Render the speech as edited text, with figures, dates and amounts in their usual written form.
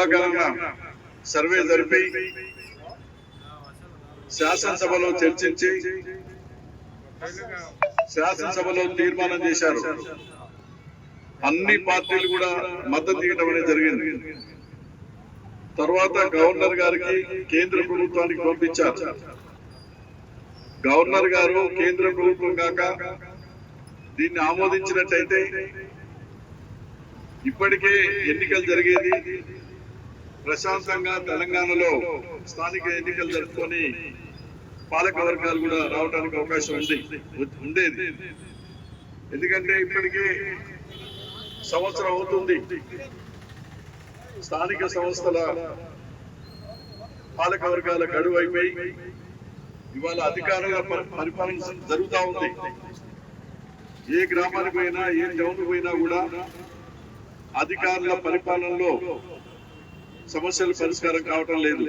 క్షుల్లకంగా survey జరిపి శాసనసభలో చర్చించి శాసనసభలో తీర్మానం చేశారు. అన్ని పార్టీలు కూడా మద్దతు ఇవ్వడం అనేది జరిగింది. తర్వాత గవర్నర్ గారికి కేంద్ర ప్రభుత్వానికి పంపించారు. గవర్నర్ గారు కేంద్ర ప్రభుత్వం కాక దీన్ని ఆమోదించినట్టయితే ఇప్పటికే ఎన్నికలు జరిగేది, ప్రశాంతంగా తెలంగాణలో స్థానిక ఎన్నికలు జరుపుకొని పాలక వర్గాలు కూడా రావడానికి అవకాశం ఉండేది. ఎందుకంటే ఇప్పటికే సంవత్సరం అవుతుంది స్థానిక సంస్థల పాలక వర్గాల గడువు అయిపోయి ఇవాళ అధికారుల పరిపాలన జరుగుతూ ఉంది. ఏ గ్రామానికి పోయినా ఏ టౌన్కి పోయినా కూడా అధికారుల పరిపాలనలో సమస్యలు పరిష్కారం కావటం లేదు.